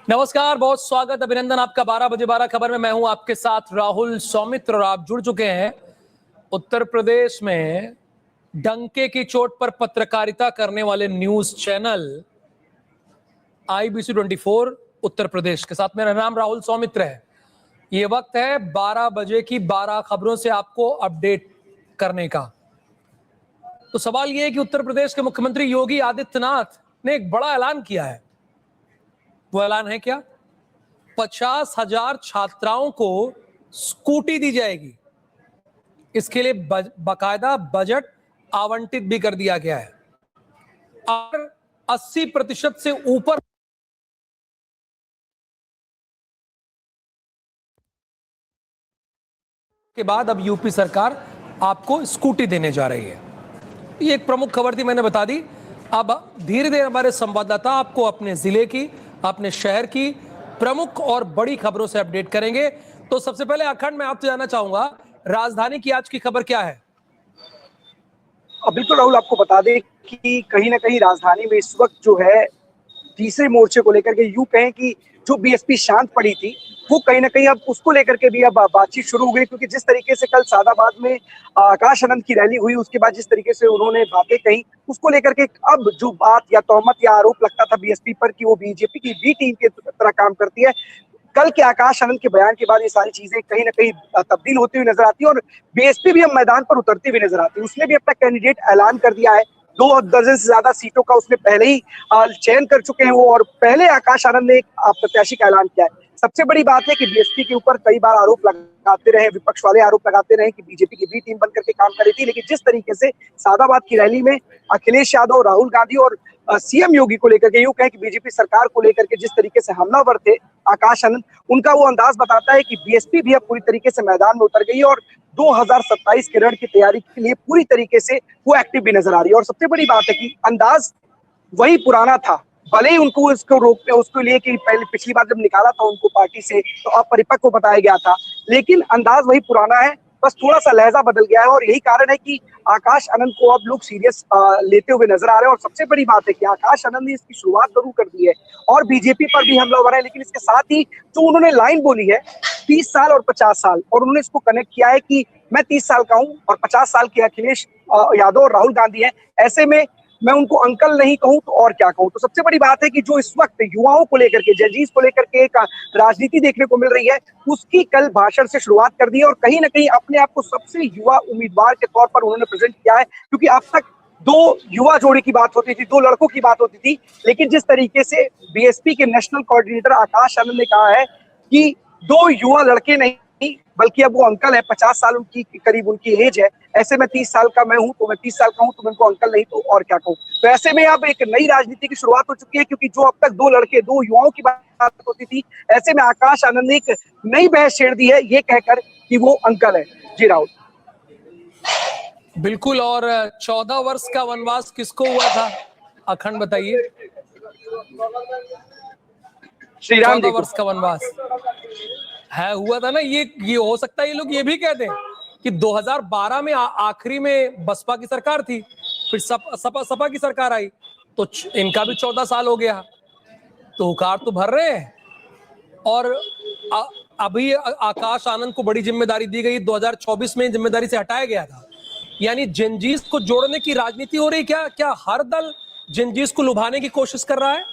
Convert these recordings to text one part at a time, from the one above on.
नमस्कार, बहुत स्वागत, अभिनंदन आपका 12 बजे 12 खबर में। मैं हूं आपके साथ राहुल सौमित्र और आप जुड़ चुके हैं। उत्तर प्रदेश में डंके की चोट पर पत्रकारिता करने वाले news channel IBC 24 Uttar Pradesh के साथ मेरा नाम राहुल सौमित्र है। ये वक्त है 12 बजे की 12 खबरों से आपको अपडेट करने का। तो सवाल यह है कि उत्तर प्रदेश के मुख्यमंत्री योगी आदित्यनाथ ने एक बड़ा ऐलान किया है। वो ऐलान है क्या? 50,000 छात्राओं को स्कूटी दी जाएगी। इसके लिए बाकायदा बजट आवंटित भी कर दिया गया है और 80% से ऊपर के बाद अब यूपी सरकार आपको स्कूटी देने जा रही है। ये एक प्रमुख खबर थी, मैंने बता दी। अब धीरे धीरे हमारे संवाददाता आपको अपने जिले की, अपने शहर की प्रमुख और बड़ी खबरों से अपडेट करेंगे। तो सबसे पहले अखंड, मैं आपसे जानना चाहूंगा, राजधानी की आज की खबर क्या है? बिल्कुल राहुल, आपको बता दें कि कहीं ना कहीं राजधानी में इस वक्त जो है तीसरे मोर्चे को लेकर के यूं कहें कि जो बीएसपी शांत पड़ी थी वो कहीं ना कहीं अब उसको लेकर के भी अब बातचीत शुरू हो गई। क्योंकि जिस तरीके से कल सादाबाद में आकाश आनंद की रैली हुई, उसके बाद जिस तरीके से उन्होंने बातें कही, उसको लेकर के अब जो बात या तोहमत या आरोप लगता था बीएसपी पर कि वो बीजेपी की बी टीम की तरह काम करती है, कल के आकाश आनंद के बयान के बाद ये सारी चीजें कहीं ना कहीं तब्दील होती हुई नजर आती है और बीएसपी भी अब मैदान पर उतरती हुई नजर आती है। उसने भी अपना कैंडिडेट ऐलान कर दिया है। 2 दर्जन से ज्यादा सीटों का उसने पहले ही चयन कर चुके हैं वो, और पहले आकाश आनंद ने एक प्रत्याशी का ऐलान किया है। सबसे बड़ी बात है कि बीएसपी के ऊपर कई बार आरोप लगाते रहे, विपक्ष वाले आरोप लगाते रहे कि बीजेपी की बी टीम बनकर के काम कर रही थी, लेकिन जिस तरीके से सादाबाद की रैली में अखिलेश यादव, राहुल गांधी और सीएम योगी को लेकर के, यूं कहें कि बीजेपी सरकार को लेकर के जिस तरीके से हमलावर थे आकाश आनंद, उनका वो अंदाज बताता है कि बीएसपी भी अब पूरी तरीके से मैदान में उतर गई है और 2027 के रण की तैयारी के लिए पूरी तरीके से वो एक्टिव भी नजर आ रही है। और सबसे बड़ी बात है कि अंदाज वही पुराना था, भले ही उनको इसको रोकते उसके लिए कि पहले पिछली बार जब निकाला था उनको पार्टी से तो अपरिपक्व बताया गया था, लेकिन अंदाज वही पुराना है, बस थोड़ा सा लहजा बदल गया है। और यही कारण है कि आकाश आनंद को अब लोग सीरियस लेते हुए नजर आ रहे हैं। और सबसे बड़ी बात है कि आकाश आनंद ने इसकी शुरुआत जरूर कर दी है और बीजेपी पर भी हमला हो रहा है, लेकिन इसके साथ ही जो उन्होंने लाइन बोली है 30 साल और 50 साल, और उन्होंने इसको कनेक्ट किया है कि मैं 30 साल का हूं और 50 साल के अखिलेश यादव और राहुल गांधी हैं, ऐसे में मैं उनको अंकल नहीं कहूं तो और क्या कहूं। तो सबसे बड़ी बात है कि जो इस वक्त युवाओं को लेकर के, जेनजीज को लेकर के एक राजनीति देखने को मिल रही है, उसकी कल भाषण से शुरुआत कर दी है और कहीं ना कहीं अपने आप को सबसे युवा उम्मीदवार के तौर पर उन्होंने प्रेजेंट किया है। क्योंकि अब तक 2 युवा जोड़ी की बात होती थी, 2 लड़कों की बात होती थी, लेकिन जिस तरीके से बीएसपी के नेशनल कोऑर्डिनेटर आकाश आनंद ने कहा है कि 2 युवा लड़के नहीं बल्कि अब वो अंकल है, 50 साल उनकी करीब उनकी एज है, ऐसे में 30 साल का मैं हूं तो मैं 30 साल का हूं तो मैं उनको अंकल नहीं तो और क्या कहूं। तो ऐसे में अब एक नई राजनीति की शुरुआत हो चुकी है, क्योंकि जो अब तक 2 लड़के 2 युवाओं की बात होती थी, ऐसे में आकाश आनंद ने एक नई बहस छेड़ दी है ये कहकर कि वो अंकल है। जी राहुल। बिल्कुल। और 14 वर्ष का वनवास किसको हुआ था, अखंड बताइए? श्री राम 14 वर्ष का वनवास है हुआ था ना। ये हो सकता है ये लोग ये भी कहते हैं कि 2012 में आखिरी में बसपा की सरकार थी, फिर सपा की सरकार आई, तो इनका भी 14 साल हो गया, तो हुकार तो भर रहे हैं। और अभी आकाश आनंद को बड़ी जिम्मेदारी दी गई, 2024 में जिम्मेदारी से हटाया गया था। यानी जेनजीज को जोड़ने की राजनीति हो रही। क्या हर दल जेनजीज को लुभाने की कोशिश कर रहा है?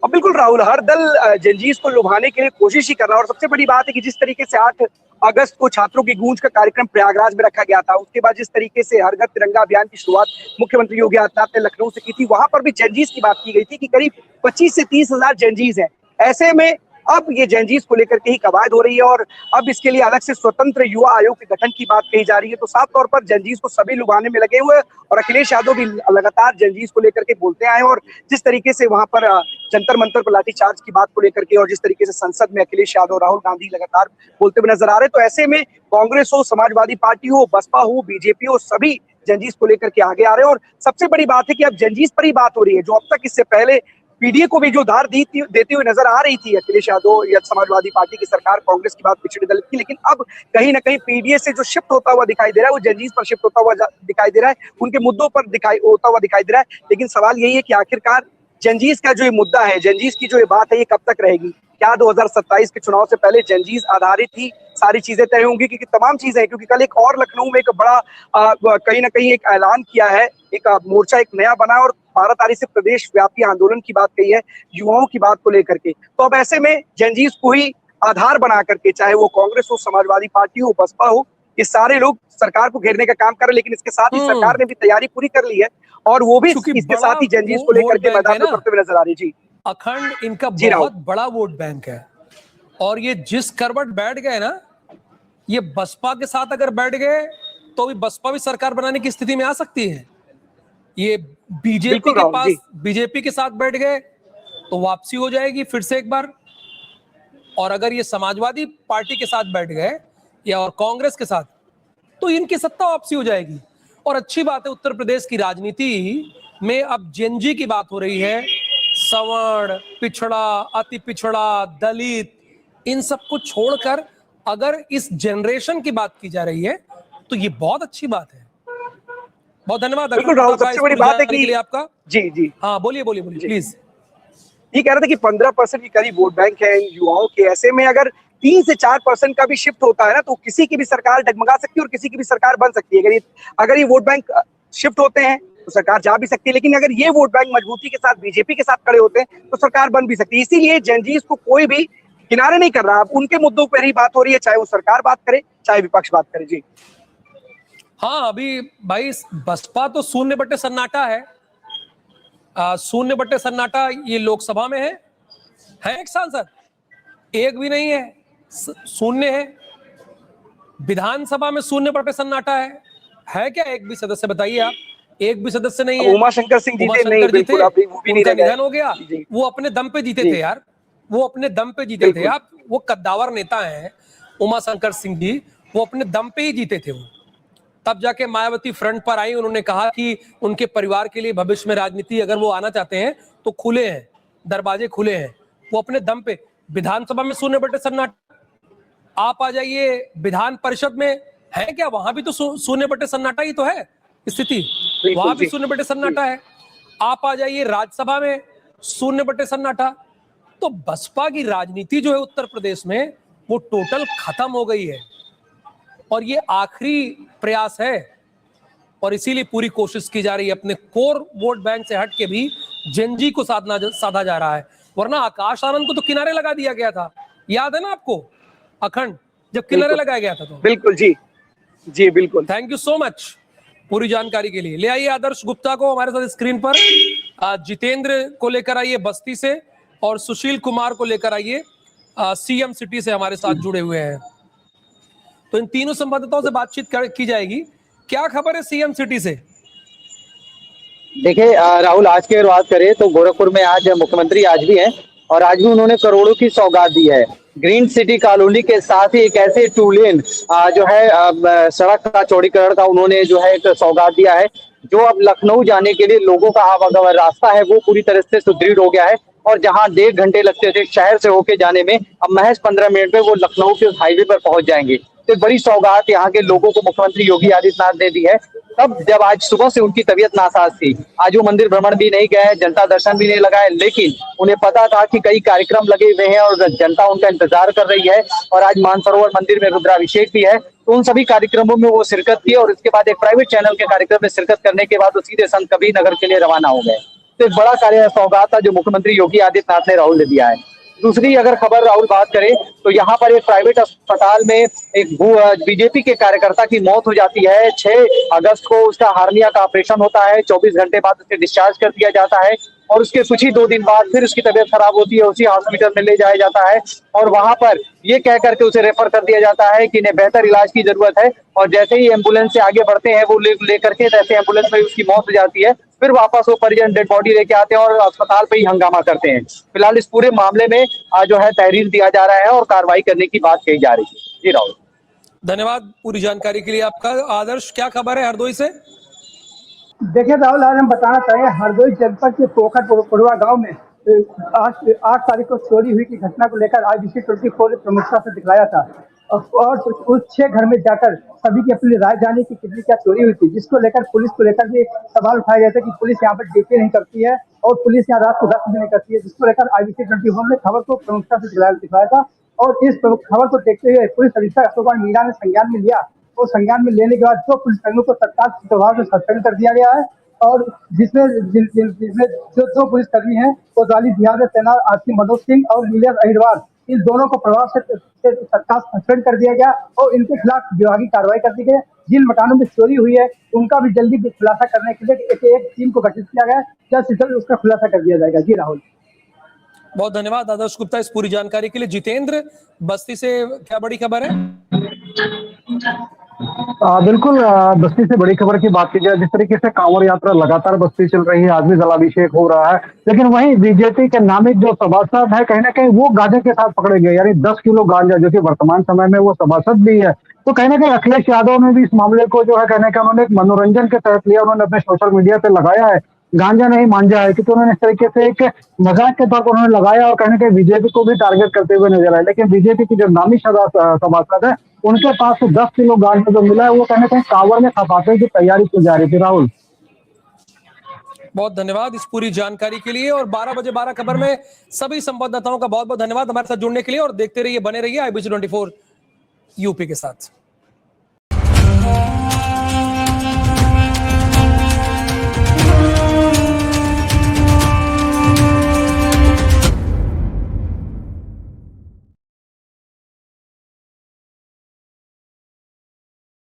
और बिल्कुल राहुल, हर दल जेनजीज को लुभाने के लिए कोशिश ही कर रहा है। और सबसे बड़ी बात है कि जिस तरीके से 8 अगस्त को छात्रों की गूंज का कार्यक्रम प्रयागराज में रखा गया था, उसके बाद जिस तरीके से हर घर तिरंगा अभियान की शुरुआत मुख्यमंत्री योगी आदित्यनाथ ने लखनऊ से की थी, वहां पर भी जेनजीज की बात की गई थी कि करीब 25 से 30 हजार जेनजीज है। ऐसे में अब ये जेनजीज को लेकर के ही कवायद हो रही है और अब इसके लिए अलग से स्वतंत्र युवा आयोग के गठन की बात कही जा रही है। तो साफ तौर पर जेनजीज को सभी लुभाने में लगे हुए और अखिलेश यादव भी लगातार जेनजीज को लेकर के बोलते आए। और जिस तरीके से वहां पर जंतर मंतर पर लाठीचार्ज की बात को लेकर के और जिस तरीके से संसद में अखिलेश यादव, राहुल गांधी लगातार बोलते हुए नजर आ रहे, तो ऐसे में कांग्रेस हो, समाजवादी पार्टी हो, बसपा हो, बीजेपी हो, सभी जेनजीज को लेकर के आगे आ रहे हैं। और सबसे बड़ी बात है कि अब जेनजीज पर ही बात हो रही है, जो अब तक इससे पहले पीडीए को भी जो धार देती हुई नजर आ रही थी अखिलेश यादव या समाजवादी पार्टी की सरकार, कांग्रेस की बात पिछड़े दल की, लेकिन अब कहीं ना कहीं पीडीए से जो शिफ्ट होता हुआ दिखाई दे रहा है वो जेनजीज पर शिफ्ट होता हुआ दिखाई दे रहा है, उनके मुद्दों पर होता हुआ दिखाई दे रहा है। लेकिन सवाल यही है कि आखिरकार जंजीस का जो ये मुद्दा है, जंजीस की जो ये बात है, ये कब तक रहेगी? क्या 2027 के चुनाव से पहले जंजीस आधारित ही सारी चीजें तय होंगी? क्योंकि तमाम चीजें हैं, क्योंकि कल एक और लखनऊ में एक बड़ा कहीं ना कहीं एक ऐलान किया है, एक मोर्चा एक नया बना और 12 तारीख से प्रदेश व्यापी आंदोलन की बात कही है, युवाओं की बात को लेकर के। तो अब ऐसे में जंजीस को ही आधार बना करके, चाहे वो कांग्रेस हो, समाजवादी पार्टी हो, बसपा हो, ये सारे लोग सरकार को घेरने का काम कर रहे हैं। लेकिन इसके साथ ही सरकार ने भी तैयारी पूरी कर ली है और वो भी चूंकि इसके बड़ा साथ ही जंजीस को लेकर वोट के बैंक मैदान है में ना, उतरते हुए नजर आ रही है। जी अखंड इनका जी राहुल। बहुत बड़ा वोट बैंक है और ये जिस करवट बैठ गए ना, ये बसपा के साथ अगर बैठ गए तो भी बसपा भी सरकार बनाने की स्थिति में आ सकती है। ये बीजेपी बिल्कुल के राहुल पास जी। बीजेपी के साथ बैठ गए तो वापसी हो जाएगी फिर से एक बार, और अगर ये समाजवादी पार्टी के साथ बैठ गए या और कांग्रेस के साथ तो इनकी सत्ता वापसी हो जाएगी। और अच्छी बात है, उत्तर प्रदेश की राजनीति में अब जेनजी की बात हो रही है, सवर्ण, पिछड़ा, अति पिछड़ा, दलित, इन सब को छोड़कर अगर इस जनरेशन की बात की जा रही है तो ये बहुत अच्छी बात है। बहुत धन्यवाद बिल्कुल अखंड राहुल, प्रताप भाई सबसे इस बड़ी पूरी बात है जानकारी कि के लिए आपका। जी जी हाँ बोलिए बोलिए बोलिए जी। प्लीज। ये कह रहे थे कि 15% के करीब वोट बैंक है इन युवाओं के। ऐसे में अगर 3 से 4% का भी शिफ्ट होता है ना, तो किसी की भी सरकार डगमगा सकती है और किसी की भी सरकार बन सकती है। अगर ये वोट बैंक शिफ्ट होते हैं तो सरकार जा भी सकती है, लेकिन अगर ये वोट बैंक मजबूती के साथ बीजेपी के साथ खड़े होते हैं तो सरकार बन भी सकती है। इसीलिए जंजीस को कोई भी किनारे नहीं कर रहा। अब उनके मुद्दों पर ही बात हो रही है, चाहे वो सरकार बात करे चाहे विपक्ष बात करे। जी हाँ अभी भाई बसपा तो शून्य बटे सन्नाटा है, शून्य बटे सन्नाटा ये लोकसभा में है एक सांसद, एक भी नहीं है, शून्य है। विधानसभा में शून्य बटे सन्नाटा है क्या एक भी सदस्य? बताइए आप, एक भी सदस्य नहीं अब है। उमाशंकर सिंह जीते नहीं, उमाशंकर जी थे, बिल्कुल अभी वो भी नहीं उनका रह गए। निधन हो गया, जी वो अपने दम पे जीते जी थे यार, वो अपने दम पे जीते थे। बिल्कुल आप वो कद्दावर नेता हैं उमाशंकर सिंह जी, वो अपने दम पे ही जीते थे। वो तब जाके मायावती फ्रंट पर आई, उन्होंने कहा कि उनके परिवार के लिए भविष्य में राजनीति अगर वो आना चाहते हैं तो खुले हैं, दरवाजे खुले हैं। वो अपने दम पे। विधानसभा में शून्य बटे सन्नाटा, आप आ जाइए विधान परिषद में, है क्या? वहां भी तो शून्य बटे सन्नाटा ही तो है स्थिति, वहां भी शून्य बटे सन्नाटा है। आप आ जाइए राज्यसभा में, शून्य बटे सन्नाटा। तो बसपा की राजनीति जो है उत्तर प्रदेश में वो टोटल खत्म हो गई है और ये आखिरी प्रयास है और इसीलिए पूरी कोशिश की जा रही है अपने कोर वोट बैंक से हट के भी जेनजी को साधा जा रहा है। वरना आकाश आनंद को तो किनारे लगा दिया गया था, याद है ना आपको अखंड, जब किनारे लगाया गया था तो। बिल्कुल जी जी बिल्कुल। थैंक यू सो मच पूरी जानकारी के लिए। ले आइए आदर्श गुप्ता को हमारे साथ स्क्रीन पर, जितेंद्र को लेकर आइए बस्ती से और सुशील कुमार को लेकर आइए सीएम सिटी से, हमारे साथ जुड़े हुए हैं। तो इन तीनों संवाददाताओं से बातचीत की जाएगी। क्या खबर है सीएम सिटी से? देखिए राहुल, आज की अगर बात करें तो गोरखपुर में आज मुख्यमंत्री आज भी हैं और आज भी उन्होंने करोड़ों की सौगात दी है। ग्रीन सिटी कॉलोनी के साथ ही एक ऐसे 2 लेन जो है सड़क का चौड़ीकरण का उन्होंने जो है एक सौगात दिया है, जो अब लखनऊ जाने के लिए लोगों का आवागमन रास्ता है वो पूरी तरह से सुदृढ़ हो गया है। और जहां 1.5 घंटे लगते थे शहर से होके जाने में, अब महज 15 मिनट में वो लखनऊ के हाईवे पर पहुंच जाएंगे। तो बड़ी सौगात यहाँ के लोगों को मुख्यमंत्री योगी आदित्यनाथ ने दी है। तब जब आज सुबह से उनकी तबीयत नासाज थी, आज वो मंदिर भ्रमण भी नहीं गए, जनता दर्शन भी नहीं लगाए, लेकिन उन्हें पता था कि कई कार्यक्रम लगे हुए हैं और जनता उनका इंतजार कर रही है। और आज मानसरोवर मंदिर में रुद्राभिषेक भी है, तो उन सभी कार्यक्रमों में वो शिरकत की और इसके बाद एक प्राइवेट चैनल के कार्यक्रम में शिरकत करने के बाद वो सीधे संत कबीर नगर के लिए रवाना हो गए। तो एक बड़ा कार्य सौगात था जो मुख्यमंत्री योगी आदित्यनाथ ने राहुल ने दिया है। दूसरी अगर खबर राहुल बात करें तो यहाँ पर एक प्राइवेट अस्पताल में एक बीजेपी के कार्यकर्ता की मौत हो जाती है। 6 अगस्त को उसका हार्निया का ऑपरेशन होता है, 24 घंटे बाद उसे डिस्चार्ज कर दिया जाता है और उसके कुछ ही 2 दिन बाद फिर उसकी तबीयत खराब होती है, उसी हॉस्पिटल में ले जाया जाता है और वहां पर ये कह करके उसे रेफर कर दिया जाता है कि इन्हें बेहतर इलाज की जरूरत है। और जैसे ही एम्बुलेंस से आगे बढ़ते हैं वो लेकर के, जैसे एम्बुलेंस में उसकी मौत हो जाती है, फिर वापस वो परिजन डेड बॉडी लेके आते हैं और अस्पताल पे ही हंगामा करते हैं। फिलहाल इस पूरे मामले में जो है तहरीर दिया जा रहा है और कार्रवाई करने की बात कही जा रही है। जी राहुल, धन्यवाद पूरी जानकारी के लिए आपका। आदर्श, क्या खबर है हरदोई से? देखिए राहुल, आज हम बताना चाहेंगे हरदोई जनपद के पोखरपुरवा गांव में आज 8 तारीख को चोरी हुई की घटना को लेकर आज इसी 24 प्रमुखता से दिखलाया था। और उस 6 घर में जाकर सभी की अपनी राय जानी कि कितनी क्या चोरी हुई थी, जिसको लेकर पुलिस को लेकर भी सवाल उठाए गए थे कि पुलिस यहाँ पर ड्यूटी नहीं करती है और पुलिस यहाँ रात को गश्त भी नहीं करती है, जिसको लेकर IBC 24 ने खबर को प्रमुखता से दिखाया था। और इस खबर को देखते हुए पुलिस अधीक्षक अशोक कुमार मीणा ने संज्ञान में लिया और संज्ञान में लेने के बाद 2 पुलिसकर्मियों को तत्काल प्रभाव से सस्पेंड कर दिया गया है। और जिसमें जो 2 पुलिसकर्मी हैं कोतवाली बिहार में तैनात आरती मनोज सिंह और नीलेश अहिरवार, इन दोनों को प्रभाव से तत्काल सस्पेंड कर दिया गया और इनके खिलाफ विभागीय कार्रवाई कर दी गई। जिन मकानों में चोरी हुई है उनका भी जल्दी खुलासा करने के लिए एक टीम को गठित किया गया है, जल्द से जल्द उसका खुलासा कर दिया जाएगा। जी राहुल, बहुत धन्यवाद आदर्श गुप्ता इस पूरी जानकारी के लिए। जितेंद्र, बस्ती से क्या बड़ी खबर है? बिल्कुल, बस्ती से बड़ी खबर की बात की जाए, जिस तरीके से कांवड़ यात्रा लगातार बस्ती चल रही है, आज भी जलाभिषेक हो रहा है, लेकिन वहीं बीजेपी के नामित जो सभासद है कहीं ना कहीं वो गांजा के साथ पकड़े गए, यानी 10 किलो गांजा, जो कि वर्तमान समय में वो सभासद भी है। तो कहीं ना कहीं अखिलेश यादव ने भी इस मामले को जो है कहने का उन्होंने एक मनोरंजन के तहत लिया, उन्होंने अपने सोशल मीडिया पे लगाया है गांजा नहीं मांझा है, क्योंकि उन्होंने इस तरीके से एक मजाक के तौर पर उन्होंने लगाया और कहीं ना कहीं बीजेपी को भी टारगेट करते हुए नजर आए। लेकिन बीजेपी की जो नामी सभासद है उनके पास से 10 किलो गांजा जो मिला है वो कहीं ना कहीं कांवड़ में खपाने की तैयारी की जा रही थी। राहुल, बहुत धन्यवाद इस पूरी जानकारी के लिए और 12 बजे 12 खबर में सभी संवाददाताओं का बहुत बहुत धन्यवाद हमारे साथ जुड़ने के लिए और देखते रहिए, बने रहिए IBC 24 यूपी के साथ।